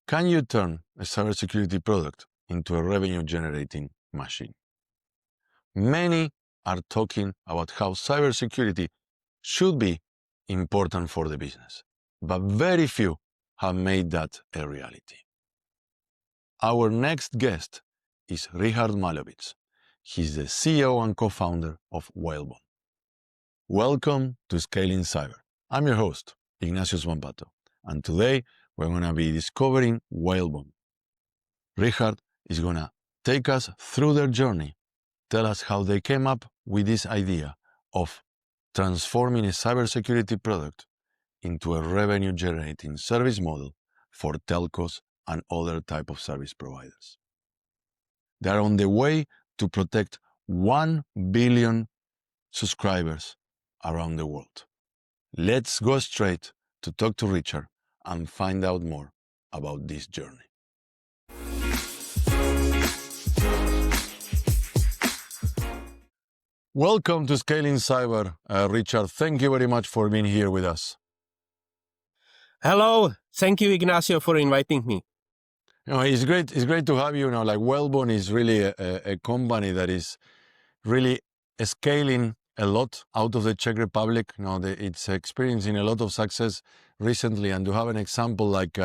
Can you turn a cybersecurity product into a revenue-generating machine? Many are talking about how cybersecurity should be important for the business, but very few have made that a reality. Our next guest is Richard Malovic. He's the CEO and co-founder of Whalebone. Welcome to Scaling Cyber. I'm your host, Ignacio Sbampato, and today we're going to be discovering Whalebone. Richard is going to take us through their journey, tell us how they came up with this idea of transforming a cybersecurity product into a revenue-generating service model for telcos and other type of service providers. They are on the way to protect 1 billion subscribers around the world. Let's go straight to talk to Richard and find out more about this journey. Welcome to Scaling Cyber, Richard. Thank you very much for being here with us. Hello, thank you, Ignacio, for inviting me. It's great to have you. Like Whalebone is really a company that is really scaling a lot out of the Czech Republic. It's experiencing a lot of success recently, and to have an example like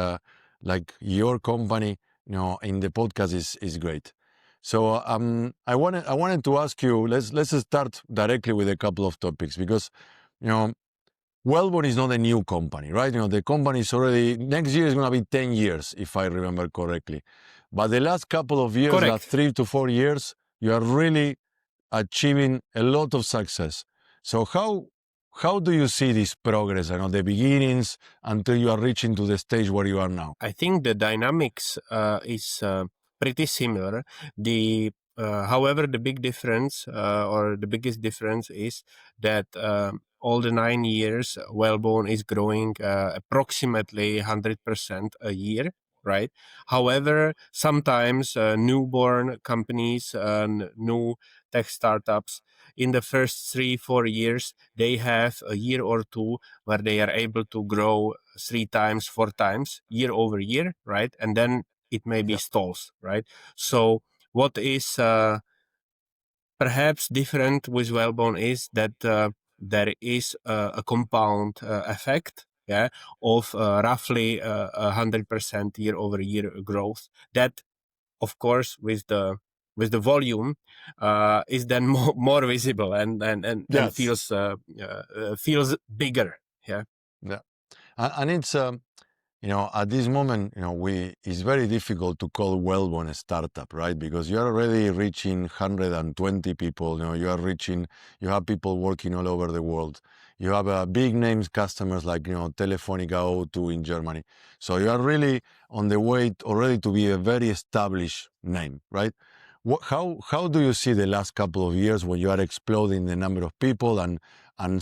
your company, in the podcast is great. So I wanted to ask you. Let's start directly with a couple of topics because, Whalebone is not a new company, right? The company is already, next year is going to be 10 years, if I remember correctly. But the last couple of years, Correct. last 3 to 4 years, you are really achieving a lot of success. So how do you see this progress, the beginnings until you are reaching to the stage where you are now? I think the dynamics is pretty similar. However, the big difference or the biggest difference is that all the 9 years, Whalebone is growing approximately 100% a year, right? However, sometimes newborn companies, new tech startups, in the first 3-4 years, they have a year or two where they are able to grow 3 times, 4 times year over year, right? And then it maybe stalls, right? So what is perhaps different with Whalebone is that there is a compound effect, of roughly 100% year over year growth. That, of course, with the volume, is then more visible and feels bigger. Yeah. And it's at this moment, it's very difficult to call Whalebone a startup, right? Because you're already reaching 120 people. You have people working all over the world. You have big names customers like Telefónica, O2 in Germany. So you are really on the way already to be a very established name, right? How do you see the last couple of years when you are exploding the number of people and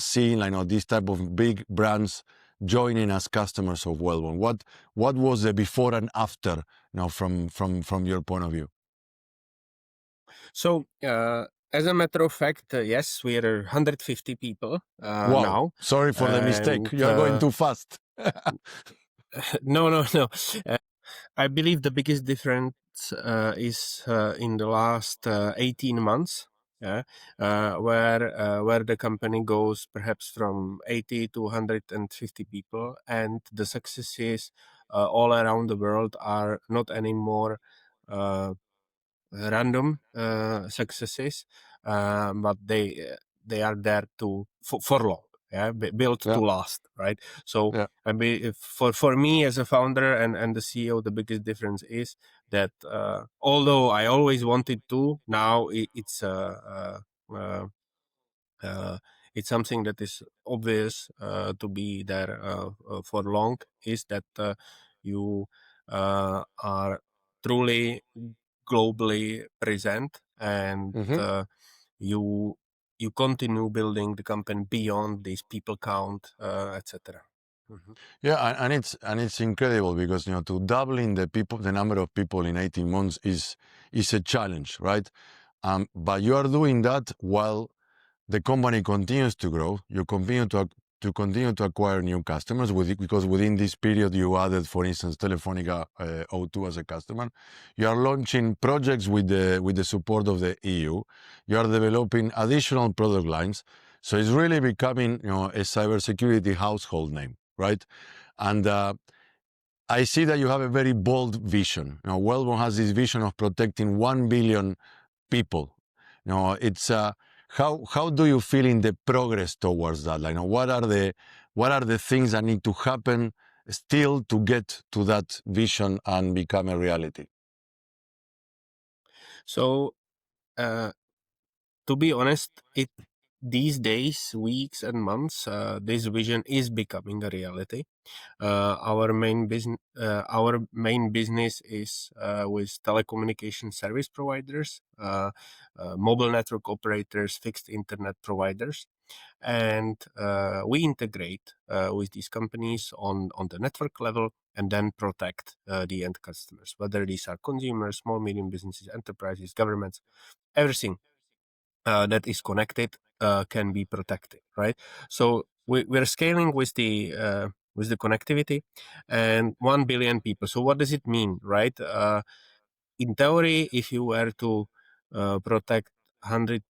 seeing these type of big brands joining as customers of Whalebone? What was the before and after from your point of view? So as a matter of fact, yes, we are 150 people now. Sorry for the mistake. You are going too fast. No. I believe the biggest difference is in the last 18 months. Where the company goes perhaps from 80 to 150 people, and the successes all around the world are not anymore random successes, but they are there for long. Built to last, right? So I mean, for me as a founder and the CEO, the biggest difference is that although I always wanted to, now it's something that is obvious to be there for long, is that you are truly globally present, and you continue building the company beyond this people count, etc. Yeah, and it's incredible because to doubling the number of people in 18 months is a challenge, right? But you are doing that while the company continues to grow. You continue to continue to acquire new customers because within this period you added, for instance, Telefonica O2 as a customer. You are launching projects with the support of the EU. You are developing additional product lines. So it's really becoming, a cybersecurity household name, right? And I see that you have a very bold vision. Whalebone has this vision of protecting 1 billion people. It's how do you feel in the progress towards that? Like, what are the things that need to happen still to get to that vision and become a reality? So, to be honest, these days, weeks and months, this vision is becoming a reality. Our main business is with telecommunication service providers, mobile network operators, fixed internet providers, and we integrate with these companies on the network level and then protect the end customers, whether these are consumers, small, medium businesses, enterprises, governments, everything that is connected can be protected, right? So we're scaling with the connectivity and 1 billion people. So what does it mean, right? In theory, if you were to protect 100%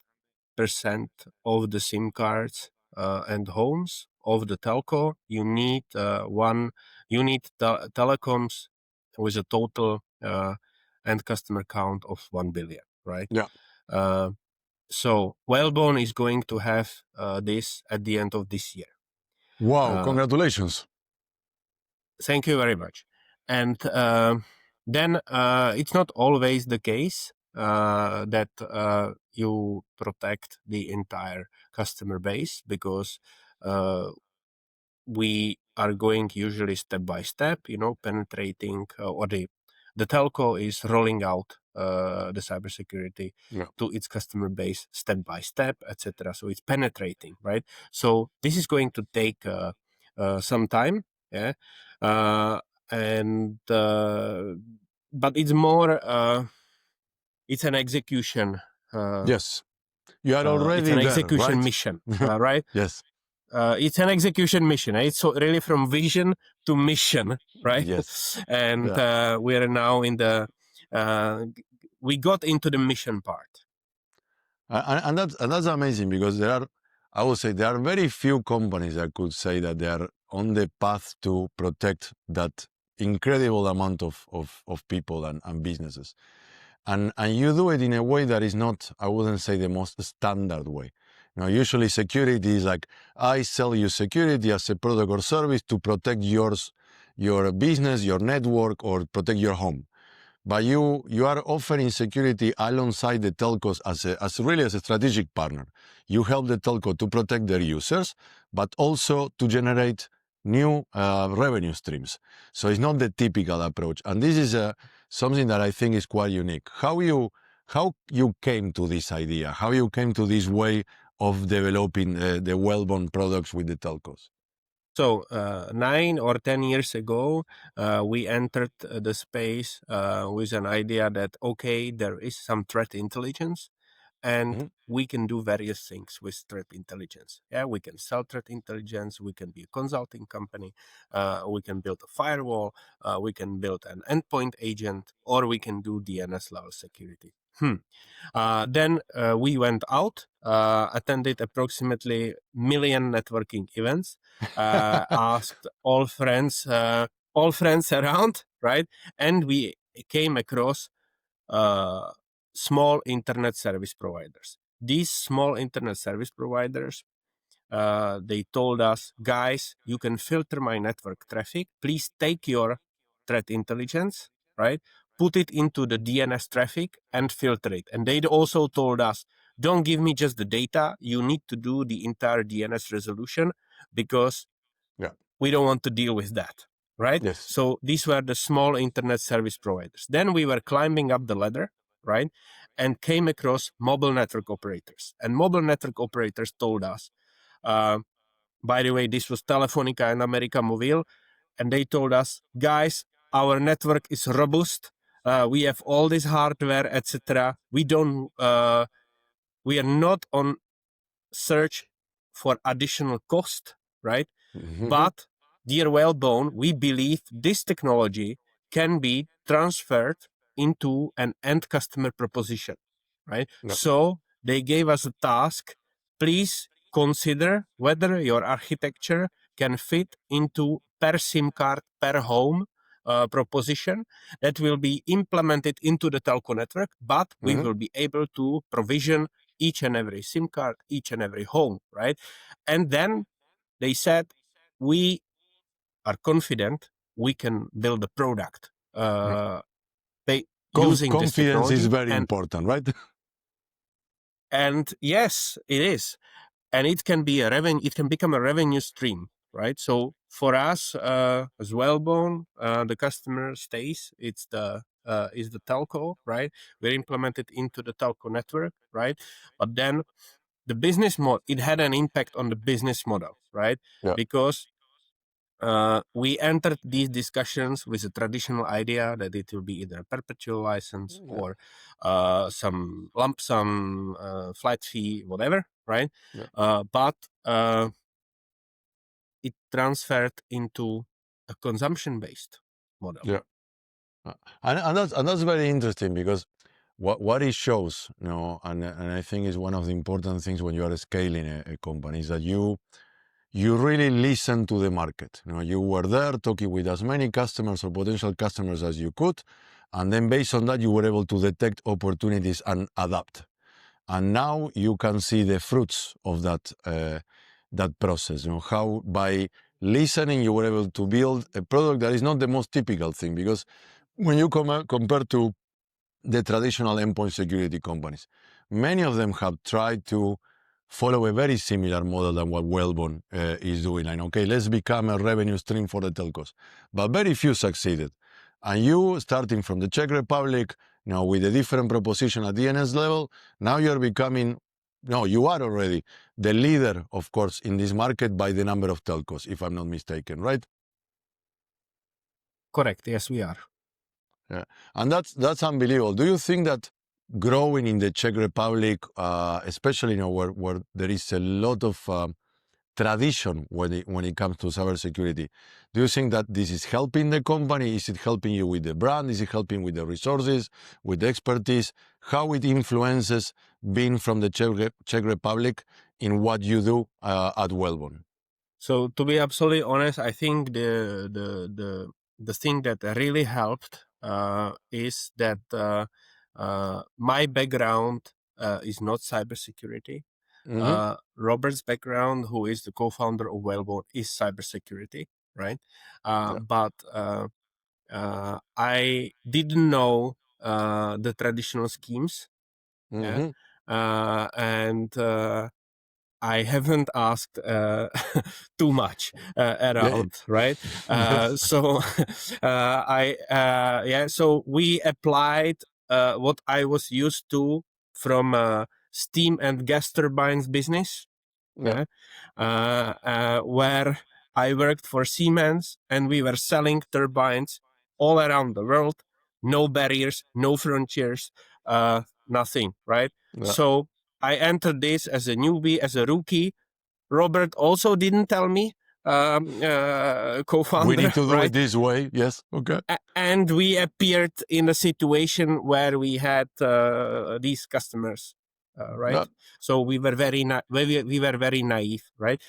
of the SIM cards and homes of the telco, you need telecoms with a total end customer count of 1 billion, right? Yeah. So Whalebone is going to have this at the end of this year. Wow! Congratulations. Thank you very much. And then it's not always the case that you protect the entire customer base, because we are going usually step by step, penetrating, or the telco is rolling out the cybersecurity to its customer base step by step, etc. So it's penetrating, right? So this is going to take some time, yeah, and but it's more it's an execution. Yes, you are It's already an there, execution right? mission, right? Yes. It's an execution mission. It's so really from vision to mission, right? Yes. And Yeah. we are now in the we got into the mission part. And that's amazing, because I would say there are very few companies that could say that they are on the path to protect that incredible amount of people and businesses. And you do it in a way that is not, I wouldn't say, the most standard way. Usually security is like, I sell you security as a product or service to protect your business, your network, or protect your home. But you are offering security alongside the telcos as really as a strategic partner. You help the telco to protect their users, but also to generate new revenue streams. So it's not the typical approach. And this is something that I think is quite unique. How you came to this idea, how you came to this way of developing the Whalebone products with the telcos. So 9 or 10 years ago, we entered the space with an idea that, okay, there is some threat intelligence, and we can do various things with threat intelligence. Yeah, we can sell threat intelligence, we can be a consulting company, we can build a firewall, we can build an endpoint agent, or we can do DNS level security. Then we went out, attended approximately million networking events, asked all friends around, right? And we came across small internet service providers. These small internet service providers, they told us, guys, you can filter my network traffic. Please take your threat intelligence, right? Put it into the DNS traffic and filter it. And they also told us, don't give me just the data. You need to do the entire DNS resolution, because we don't want to deal with that, right? Yes. So these were the small internet service providers. Then we were climbing up the ladder, right? And came across mobile network operators. And mobile network operators told us, by the way, this was Telefonica and America Mobile, and they told us, guys, our network is robust. We have all this hardware, etc. We are not on search for additional cost. right? Mm-hmm. But, dear Whalebone, we believe this technology can be transferred into an end customer proposition, right? Yep. So they gave us a task. Please consider whether your architecture can fit into per SIM card, per home proposition that will be implemented into the telco network, but we will be able to provision each and every SIM card, each and every home, right? And then they said, we are confident we can build a product using this Confidence is technology. very important, right? And yes, it is. And it can be it can become a revenue stream, right? So for us as Whalebone, the customer stays. It's the is the telco, right? We're implemented into the telco network, right? But then the business model, it had an impact on the business model, right? Yeah. Because we entered these discussions with a traditional idea that it will be either a perpetual license or some lump sum flat fee, whatever, right? But it transferred into a consumption-based model. Yeah. And that's very interesting, because what it shows, and I think is one of the important things when you are scaling a company, is that you really listen to the market. You were there talking with as many customers or potential customers as you could, and then based on that, you were able to detect opportunities and adapt. And now you can see the fruits of that process. How by listening you were able to build a product that is not the most typical thing, because when you compare to the traditional endpoint security companies, many of them have tried to follow a very similar model than what Whalebone is doing. Like, okay, let's become a revenue stream for the telcos. But very few succeeded. And you, starting from the Czech Republic, with a different proposition at DNS level, now you're becoming, you are already the leader, of course, in this market by the number of telcos, if I'm not mistaken, right? Correct. Yes, we are. Yeah, and that's unbelievable. Do you think that growing in the Czech Republic, especially where there is a lot of tradition when it comes to cybersecurity, do you think that this is helping the company? Is it helping you with the brand? Is it helping with the resources, with the expertise? How it influences being from the Czech Republic in what you do at Whalebone? So to be absolutely honest, I think the thing that really helped is that my background is not cybersecurity. Robert's background, who is the co-founder of Whalebone, is cybersecurity, right? But I didn't know the traditional schemes, and I haven't asked too much around, right? So so we applied what I was used to from steam and gas turbines business, where I worked for Siemens, and we were selling turbines all around the world. No barriers, no frontiers, nothing, right? So I entered this as a newbie, as a rookie. Robert also didn't tell me, co-founder. We need to do right? it this way. Yes. Okay. And we appeared in a situation where we had these customers, right? Yeah. So we were very naive, right?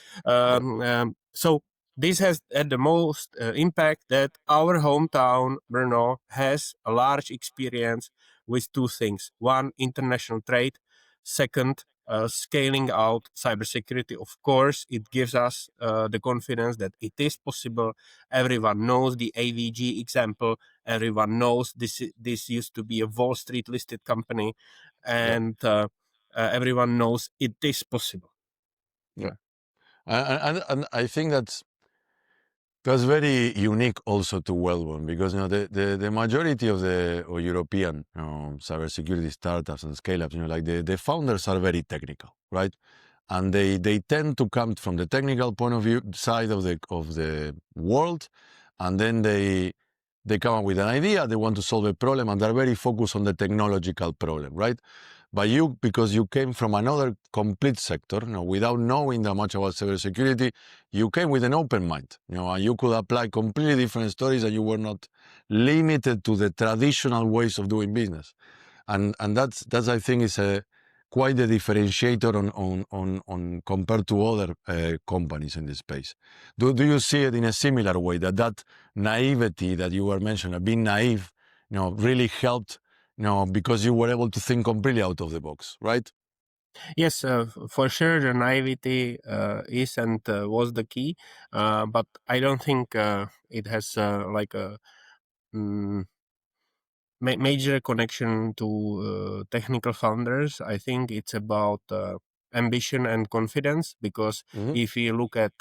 So this has had the most impact that our hometown, Brno, has a large experience with two things. One, international trade. Second, scaling out cybersecurity. Of course, it gives us the confidence that it is possible. Everyone knows the AVG example. Everyone knows this used to be a Wall Street listed company, and everyone knows it is possible. Yeah. And I think that's very unique also to Whalebone, because the majority of the European cybersecurity startups and scale-ups, like the founders are very technical, right? And they tend to come from the technical point of view side of the world, and then they come up with an idea, they want to solve a problem, and they're very focused on the technological problem, right? But you, because you came from another complete sector, without knowing that much about cybersecurity, you came with an open mind, and you could apply completely different stories, and you were not limited to the traditional ways of doing business. And that's I think is quite a differentiator on compared to other companies in this space. Do you see it in a similar way, that naivety that you were mentioning, being naive, really helped, because you were able to think completely out of the box, right? Yes, for sure, the naivety is and was the key, but I don't think it has like a major connection to technical founders. I think it's about ambition and confidence, because if you look at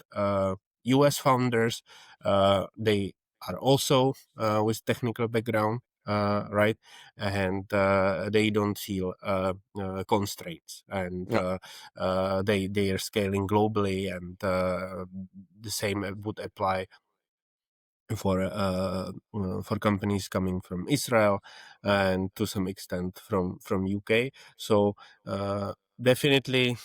US founders, they are also with technical background, right? And they don't feel constraints, and Yeah. they are scaling globally, and the same would apply for companies coming from Israel and to some extent from UK. So definitely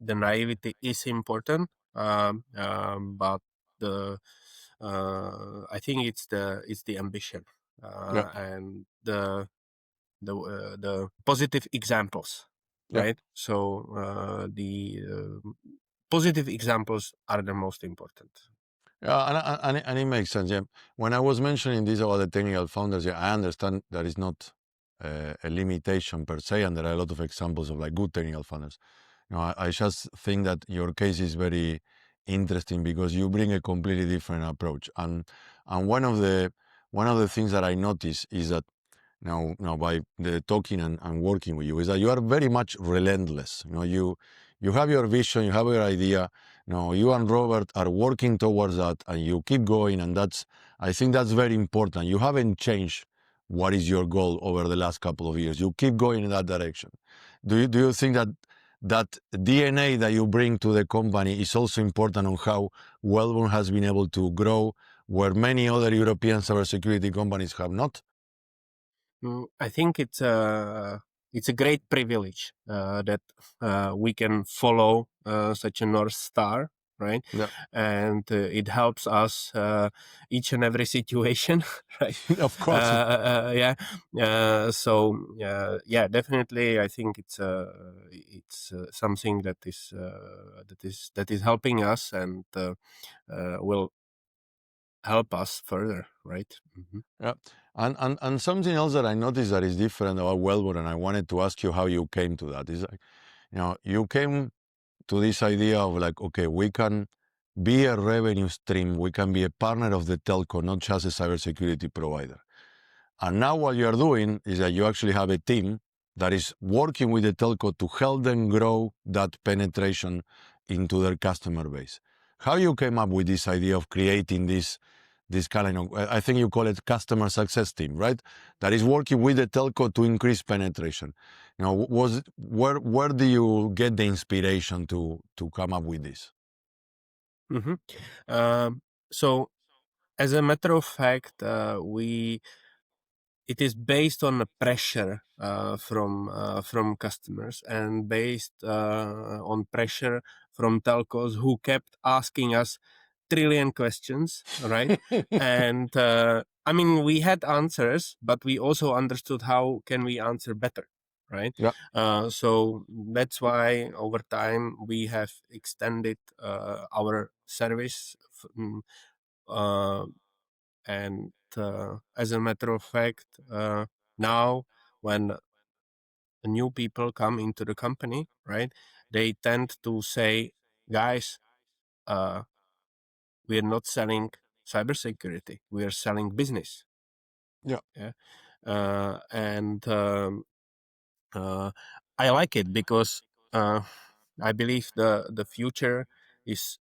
the naivety is important, but the I think it's the ambition Yeah. and the positive examples, Yeah. right? So the positive examples are the most important. Yeah, and it makes sense. Yeah, when I was mentioning this about the technical founders, yeah, I understand that is not a limitation per se, and there are a lot of examples of like good technical founders. I just think that your case is very interesting because you bring a completely different approach, and one of the things that I notice is that now by the talking and working with you is that you are very much relentless. You have your vision, you have your idea. You and Robert are working towards that, and you keep going, and I think that's very important. You haven't changed what is your goal over the last couple of years. You keep going in that direction. Do you think that DNA that you bring to the company is also important on how Whalebone has been able to grow where many other European cybersecurity companies have not? I think it's a great privilege that we can follow such a North Star, right? Yeah. And it helps us each and every situation, right? Of course. Yeah. Yeah, definitely. I think it's something that is helping us and will help us further, right? Mm-hmm. Yeah. And something else that I noticed that is different about Wellwood, and I wanted to ask you how you came to that, is like, you came to this idea of like, okay, we can be a revenue stream, we can be a partner of the telco, not just a cybersecurity provider. And now what you are doing is that you actually have a team that is working with the telco to help them grow that penetration into their customer base. How you came up with this idea of creating this kind of, I think you call it customer success team, right? That is working with the telco to increase penetration. Where do you get the inspiration to come up with this? Mm-hmm. So, as a matter of fact, it is based on the pressure from customers, and based on pressure from telcos who kept asking us trillion questions, right? And I mean, we had answers, but we also understood how can we answer better, right? Yeah. So that's why over time we have extended our service. Uh, and as a matter of fact, now when new people come into the company, right, they tend to say, guys, we are not selling cybersecurity, we are selling business. Yeah. Yeah. And I like it because I believe the future is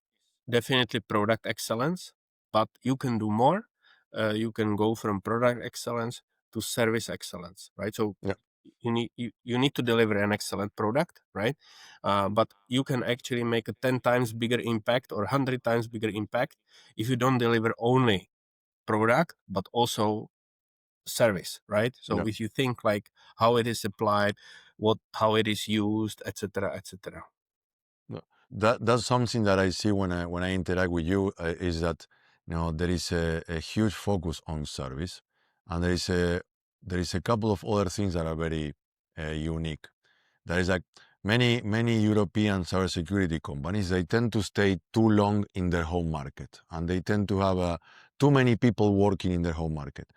definitely product excellence, but you can do more. You can go from product excellence to service excellence, right? So Yeah. you need to deliver an excellent product, right? But you can actually make a 10 times bigger impact or 100 times bigger impact if you don't deliver only product but also service, right? So Yeah. if you think like how it is applied how it is used, etc., etc. No, that's something that I see when I interact with you, is that there is a huge focus on service, and there is a couple of other things that are very unique. There is like many European cybersecurity companies. They tend to stay too long in their home market, and they tend to have too many people working in their home market.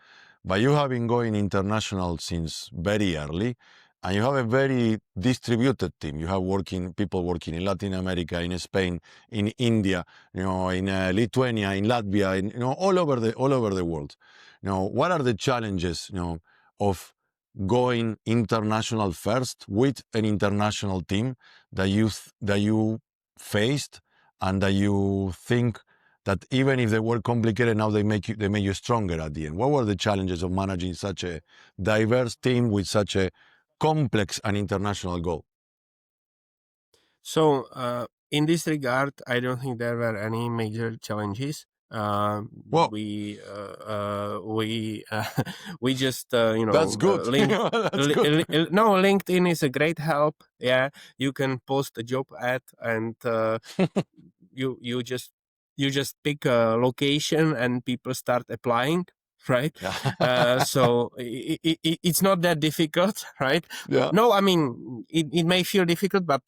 But you have been going international since very early, and you have a very distributed team. You have people working in Latin America, in Spain, in India, in Lithuania, in Latvia, all over the world. What are the challenges, of going international first with an international team that you faced, and that you think that even if they were complicated, now they make you stronger at the end? What were the challenges of managing such a diverse team with such a complex and international goal? So in this regard, I don't think there were any major challenges. Well, We just that's good. That's good. no, LinkedIn is a great help. Yeah, you can post a job ad, and you just pick a location and people start applying, right? So it's not that difficult, right? Yeah. No, I mean it may feel difficult, but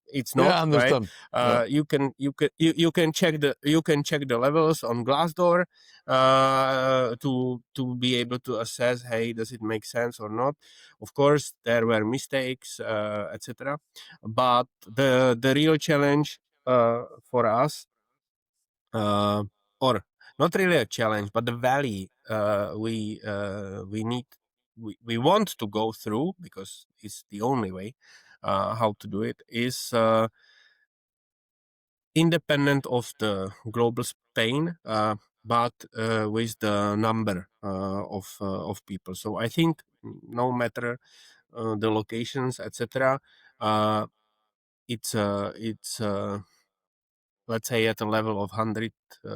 it's Yeah, I not, right? understand. Yeah. You can check the levels on Glassdoor to be able to assess, hey, does it make sense or not? Of course, there were mistakes, etc. But the real challenge for us, or not really a challenge, but the valley we want to go through, because it's the only way how to do it, is independent of the global Spain, but with the number of people. So I think no matter the locations, etc., it's let's say at a level of 100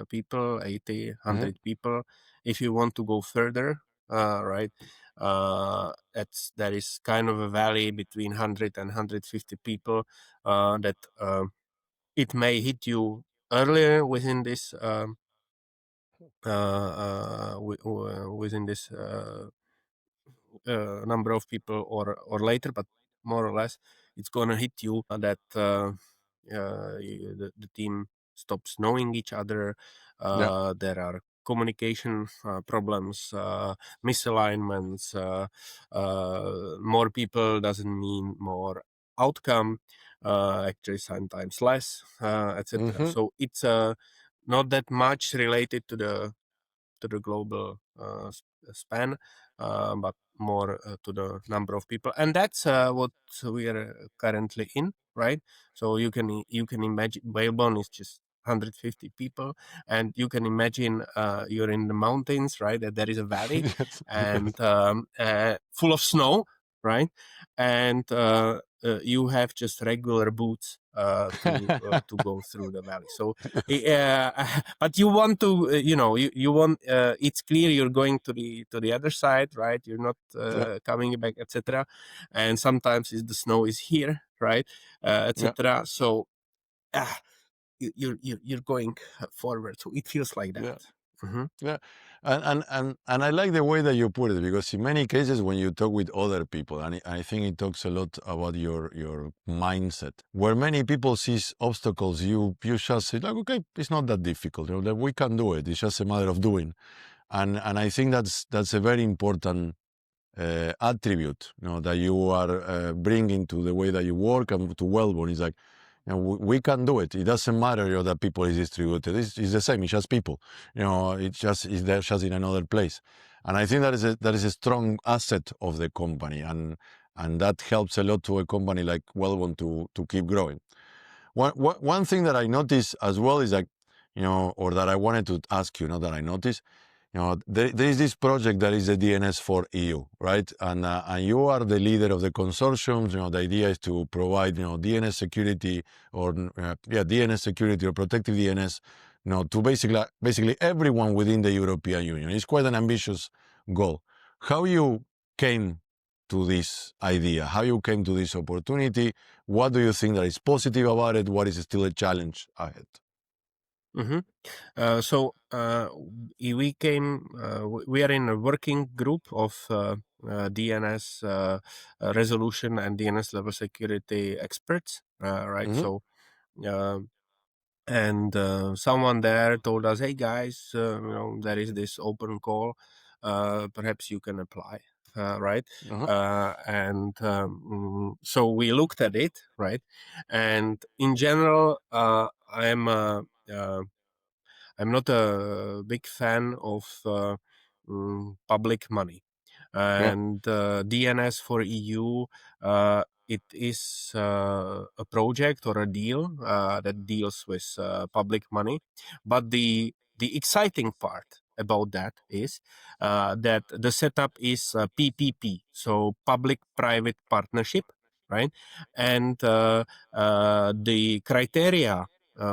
people, 80, 100 people. If you want to go further, right, that is kind of a valley between 100 and 150 people, that it may hit you earlier within this within this number of people, or later, but more or less it's gonna hit you that the team stops knowing each other. Yeah. There are communication problems, misalignments. More people doesn't mean more outcome. Actually, sometimes less, etc. So it's not that much related to the global span, but more to the number of people, and that's what we are currently in, right? So you can imagine Whalebone is just 150 people, and you can imagine you're in the mountains, right? That there is a valley, Yes. and full of snow, right? And you have just regular boots to go through the valley. So but you want to you want it's clear you're going to the other side, right? You're not Yeah. coming back, etc. And sometimes the snow is here, right? Yeah. Etc. So you're going forward, so it feels like Yeah. that. Mm-hmm. Yeah, and I like the way that you put it, because in many cases when you talk with other people, and I think it talks a lot about your mindset. Where many people see obstacles, you just say like, okay, it's not that difficult. That we can do it. It's just a matter of doing, and I think that's a very important attribute, that you are bringing to the way that you work and to Whalebone. Is like, we can do it. It doesn't matter, that people is distributed. It's the same. It's just people. It's there, just in another place. And I think that is a strong asset of the company, and that helps a lot to a company like Whalebone to keep growing. One thing that I noticed as well is like, or that I wanted to ask you, not that I noticed, there is this project that is the DNS for EU, right? And you are the leader of the consortium. The idea is to provide, DNS security, or DNS security or protective DNS, to basically everyone within the European Union. It's quite an ambitious goal. How you came to this idea? How you came to this opportunity? What do you think that is positive about it? What is still a challenge ahead? Mm-hmm. We came. We are in a working group of DNS resolution and DNS level security experts, right? Mm-hmm. So. And someone there told us, "Hey guys, there is this open call. Perhaps you can apply." Right. Uh-huh. So we looked at it, right? And in general, I'm not a big fan of public money, Yeah. and DNS for EU. It is a project or a deal that deals with public money, but the exciting part about that is that the setup is PPP, so public-private partnership, right? And the criteria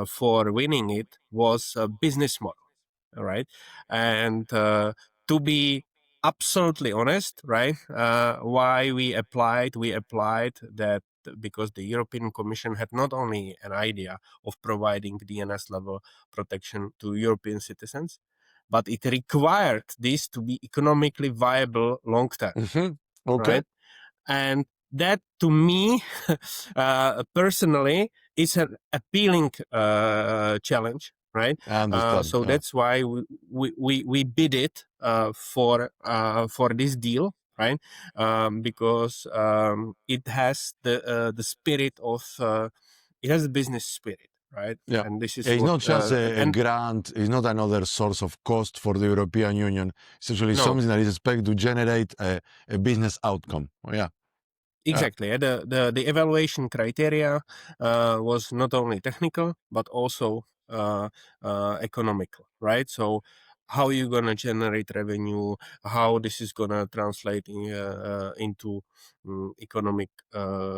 for winning it was a business model, all right? And to be absolutely honest, right, why we applied that because the European Commission had not only an idea of providing DNS level protection to European citizens, but it required this to be economically viable long term, Mm-hmm. Okay. right? And that to me personally is an appealing challenge, right? I understand. So Yeah. that's why we bid it for this deal, right? Because it has the spirit of it has the business spirit, right? Yeah. And this is It's what not just a and grant, it's not another source of cost for the European Union. It's actually no. something that is expected to generate a business outcome. Oh, yeah. Yeah. Exactly. The evaluation criteria was not only technical but also economical, right? So how you gonna generate revenue, how this is gonna translate into economic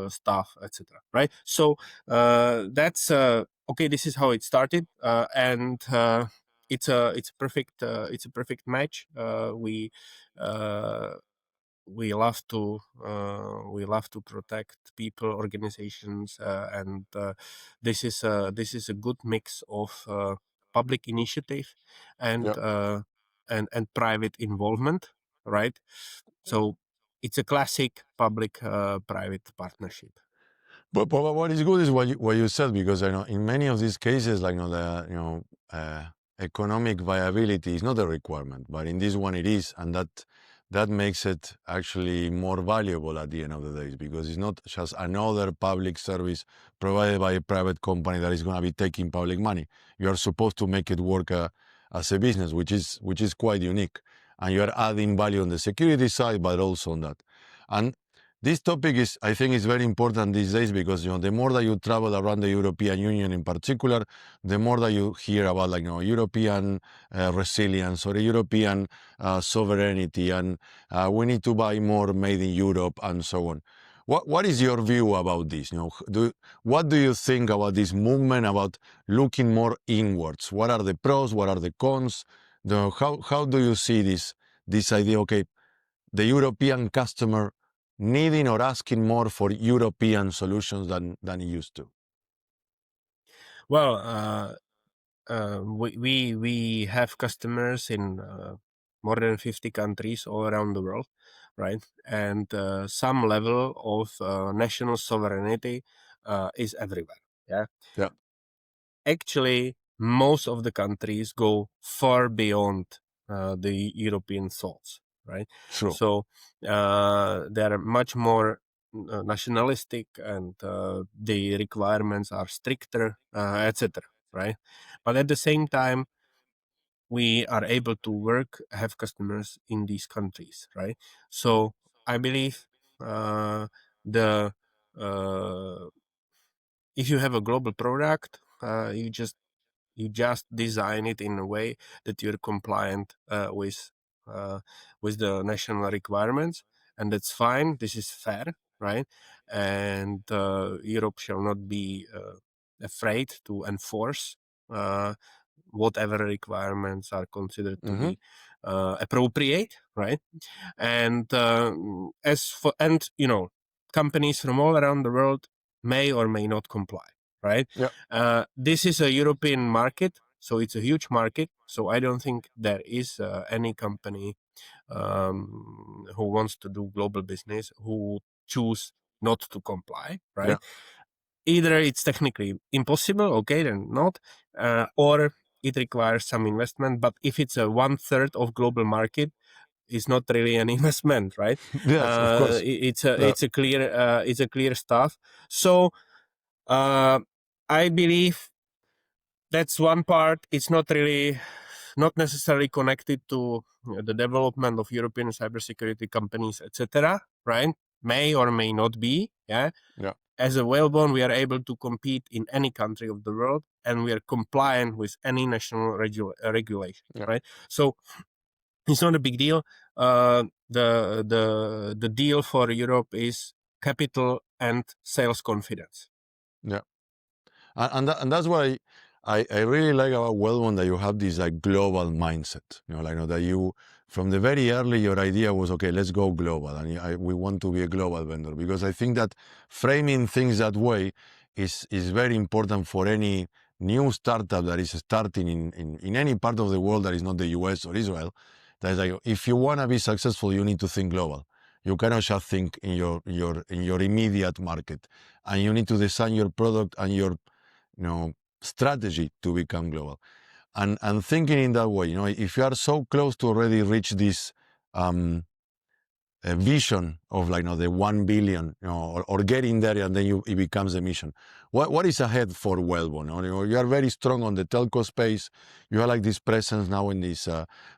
stuff, etc. Right? So that's okay. This is how it started, and it's a perfect match. Uh, we love to protect people, organizations, and this is a good mix of public initiative and Yeah. private involvement, right? So it's a classic public private partnership. But what is good is what you said, because I know in many of these cases, like economic viability is not a requirement, but in this one it is, and that makes it actually more valuable at the end of the day, because it's not just another public service provided by a private company that is going to be taking public money. You are supposed to make it work as a business, which is quite unique, and you are adding value on the security side, but also on that. And this topic is, I think, is very important these days, because the more that you travel around the European Union in particular, the more that you hear about European resilience or European sovereignty, and we need to buy more made in Europe and so on. What is your view about this? What do you think about this movement, about looking more inwards? What are the pros? What are the cons? How do you see this idea? Okay, the European customer needing or asking more for European solutions than it used to. Well, we have customers in more than 50 countries all around the world, right? And some level of national sovereignty is everywhere. Yeah. Yeah, Actually, most of the countries go far beyond the European thoughts, right? true. So they're much more nationalistic, and the requirements are stricter, etc. Right? But at the same time, we are able to have customers in these countries, right? So I believe the if you have a global product, you just design it in a way that you're compliant with the national requirements, and that's fine. This is fair, right? And Europe shall not be afraid to enforce uh, whatever requirements are considered to Mm-hmm. be appropriate, right? And companies from all around the world may or may not comply, right? Yeah. This is a European market, so it's a huge market. So I don't think there is any company who wants to do global business who choose not to comply, right? Yeah. Either it's technically impossible, okay, then not, or it requires some investment. But if it's a 1/3 of global market, it's not really an investment, right? Yes, of course. It's Yeah. a clear stuff. So I believe that's one part. It's not necessarily connected to the development of European cybersecurity companies, etc. Right? May or may not be. Yeah. Yeah. As a Whalebone, we are able to compete in any country of the world, and we are compliant with any national regulation. Yeah. Right? So it's not a big deal. The deal for Europe is capital and sales confidence. Yeah. And that's why I really like about Wellbone that you have this like global mindset. That you from the very early your idea was, okay, let's go global, and we want to be a global vendor, because I think that framing things that way is very important for any new startup that is starting in any part of the world that is not the US or Israel. That is like, if you want to be successful, you need to think global. You cannot just think in your immediate market, and you need to design your product and your strategy to become global. And thinking in that way, if you are so close to already reach this a vision of the 1 billion, or getting there, and then it becomes a mission. What is ahead for Wellbone? You are very strong on the telco space. You have this presence now in this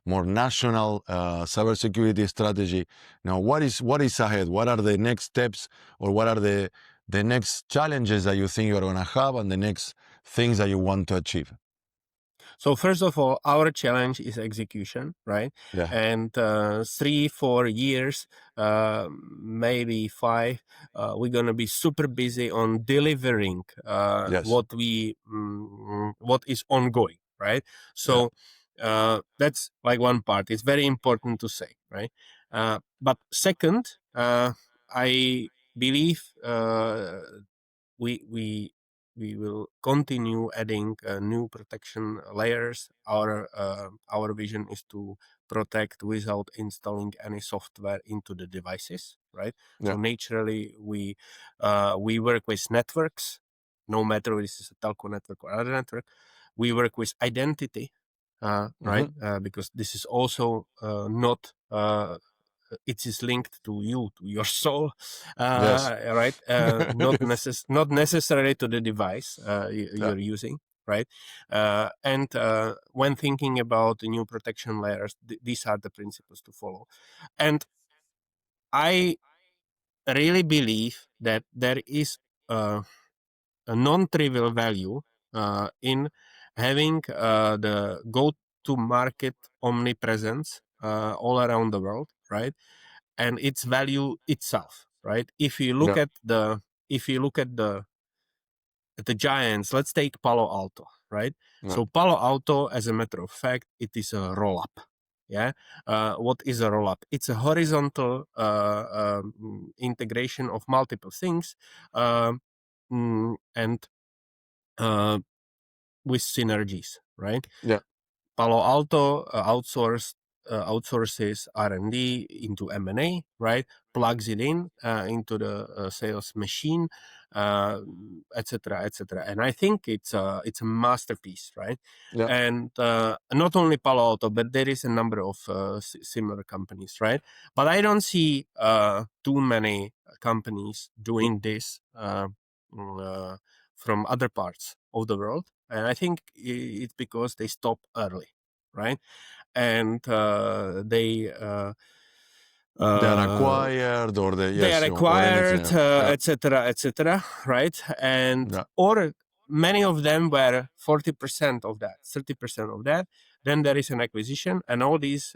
more national cybersecurity strategy. Now, what is ahead? What are the next steps, or what are the next challenges that you think you're going to have, and the next things that you want to achieve? So first of all, our challenge is execution, right? Yeah. And 3-4 years, maybe 5, we're gonna be super busy on delivering Yes. what is ongoing, right? So that's like one part. It's very important to say, right? But second, I believe we will continue adding new protection layers. Our vision is to protect without installing any software into the devices, right? Yeah. So naturally, we work with networks, no matter if this is a telco network or other network. We work with identity, right? Because this is also not. It is linked to you, to your soul, Yes. right? Not Yes. not necessarily to the device you're using, right? And when thinking about the new protection layers, these are the principles to follow. And I really believe that there is a non-trivial value in having the go-to-market omnipresence all around the world, right? And its value itself, right? If you look at the giants, let's take Palo Alto, right? So Palo Alto, as a matter of fact, it is a roll-up. Yeah. What is a roll-up? It's a horizontal integration of multiple things, and with synergies, right? Yeah. Palo Alto outsources R&D into M&A, right? Plugs it in into the sales machine, etc., etc. And I think it's a masterpiece, right? Yeah. And not only Palo Alto, but there is a number of similar companies, right? But I don't see too many companies doing this from other parts of the world. And I think it's because they stop early, right? And they are acquired, or they are or anything. acquired, etc., etc., right? And or many of them were 40% of that, 30% of that. Then there is an acquisition, and all these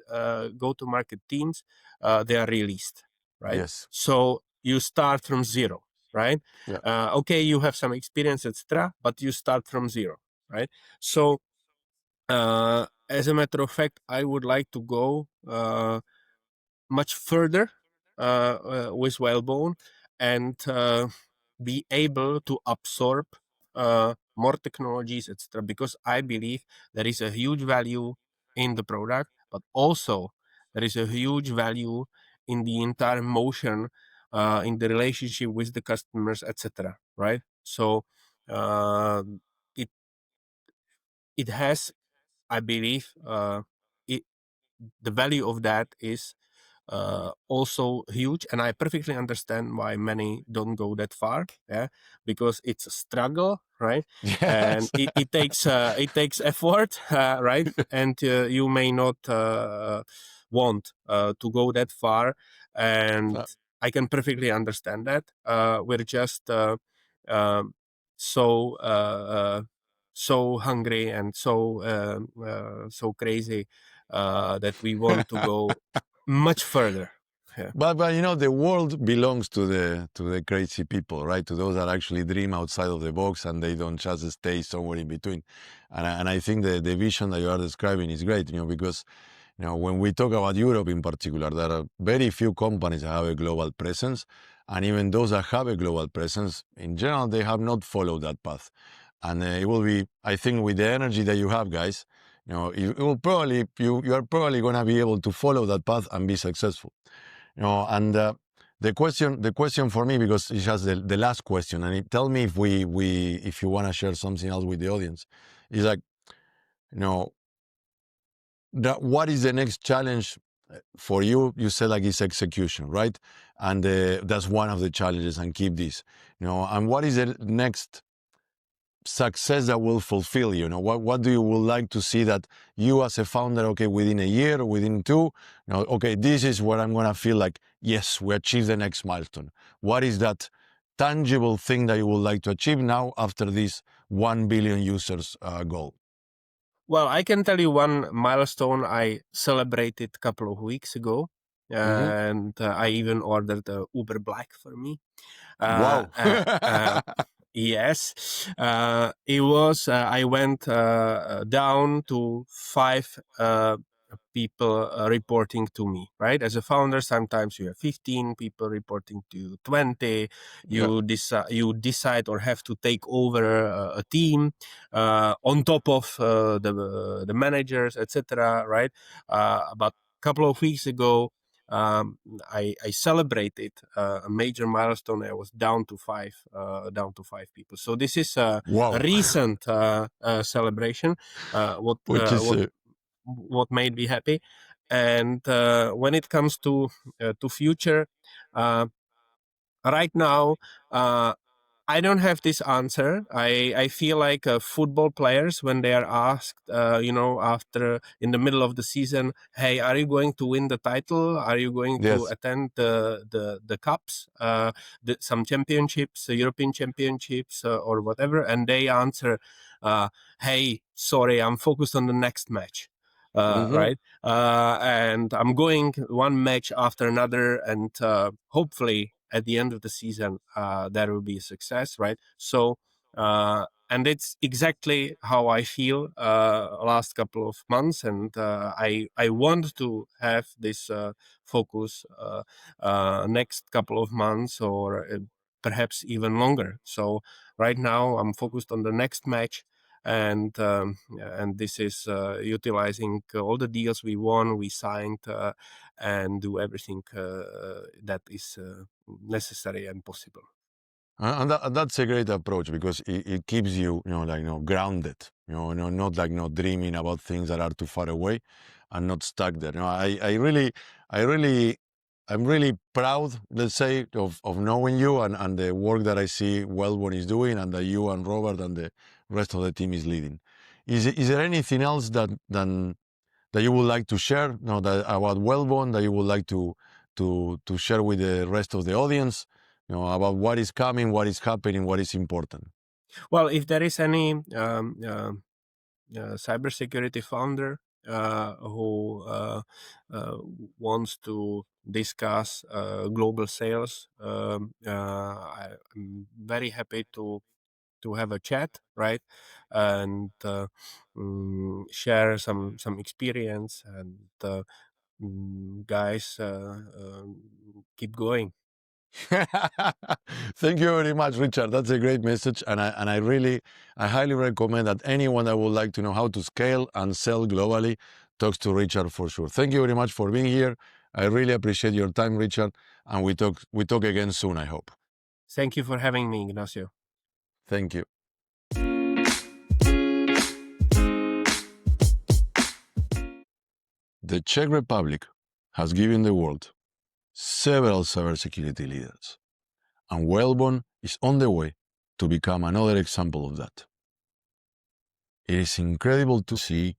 go-to-market teams, they are released, right? Yes. So you start from zero, right? Okay, you have some experience, etc., but you start from zero, right? So As a matter of fact, I would like to go much further with Whalebone and be able to absorb more technologies, etc. Because I believe there is a huge value in the product, but also there is a huge value in the entire motion, in the relationship with the customers, etc. Right? So uh, it it has, I believe, it, the value of that is also huge, and I perfectly understand why many don't go that far. Yeah, because it's a struggle, right? And Yes. it takes effort, right? And you may not want to go that far, and Uh, I can perfectly understand that. We're just um, so so hungry and so crazy that we want to go much further. Yeah. but the world belongs to the crazy people, right? To those that actually dream outside of the box and they don't just stay somewhere in between. And I think the vision that you are describing is great, because when we talk about Europe in particular, there are very few companies that have a global presence, and even those that have a global presence, in general, they have not followed that path. And it will be, I think, with the energy that you have, guys, it will probably you are probably going to be able to follow that path and be successful. And the question for me, because it's just the last question, and tell me if you want to share something else with the audience, is like, you know, what is the next challenge for you? You said like it's execution, right? And that's one of the challenges, and keep this, and what is the next success that will fulfill you? What do you would like to see that you as a founder, okay, within a year or within two, okay, this is what I'm going to feel like, yes, we achieved the next milestone. What is that tangible thing that you would like to achieve now after this 1 billion users goal? Well, I can tell you one milestone I celebrated a couple of weeks ago, Hmm. and I even ordered a Uber Black for me. Uh, Wow. uh, uh, yes, it was. I went down to 5 people reporting to me. Right, as a founder, sometimes you have 15 people reporting to you, 20. Yeah. You decide or have to take over a team on top of the managers, etc. Right, about a couple of weeks ago. Um, I celebrated a major milestone. I was down to five people. So this is a Wow. recent celebration. What Which is what made me happy, and when it comes to future, uh, right now. I don't have this answer. I feel like football players when they are asked, after in the middle of the season, hey, are you going to win the title? Are you going to yes. attend the cups, some championships, European championships, or whatever? And they answer, hey, sorry, I'm focused on the next match. Hmm. Right, and I'm going one match after another, and hopefully at the end of the season, that will be a success, right? So, and it's exactly how I feel last couple of months, and I want to have this focus next couple of months, or perhaps even longer. So right now I'm focused on the next match, and this is utilizing all the deals we won, we signed, and do everything that is necessary and possible. And that's a great approach, because it keeps you, grounded, not like dreaming about things that are too far away and not stuck there. I really, I'm really proud, let's say, of knowing you and the work that I see Wellborn is doing, and that you and Robert and the rest of the team is leading. Is there anything else that you would like to share, about Wellborn, that you would like to share with the rest of the audience, about what is coming, what is happening, what is important? Well, if there is any cybersecurity founder who wants to discuss global sales, I'm very happy to have a chat, right, and share some experience. And guys, keep going. Thank you very much, Richard. That's a great message, and I highly recommend that anyone that would like to know how to scale and sell globally talks to Richard for sure. Thank you very much for being here. I really appreciate your time, Richard, and we talk again soon, I hope. Thank you for having me, Ignacio. Thank you. The Czech Republic has given the world several cybersecurity leaders, and Whalebone is on the way to become another example of that. It is incredible to see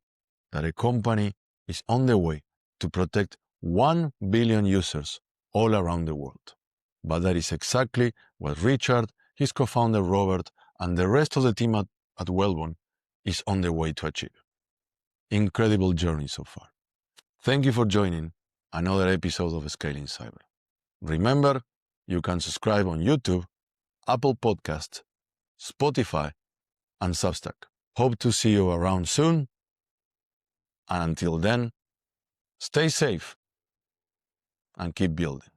that a company is on the way to protect 1 billion users all around the world. But that is exactly what Richard, his co-founder Robert, and the rest of the team at Whalebone is on the way to achieve. Incredible journey so far. Thank you for joining another episode of Scaling Cyber. Remember, you can subscribe on YouTube, Apple Podcasts, Spotify, and Substack. Hope to see you around soon. And until then, stay safe and keep building.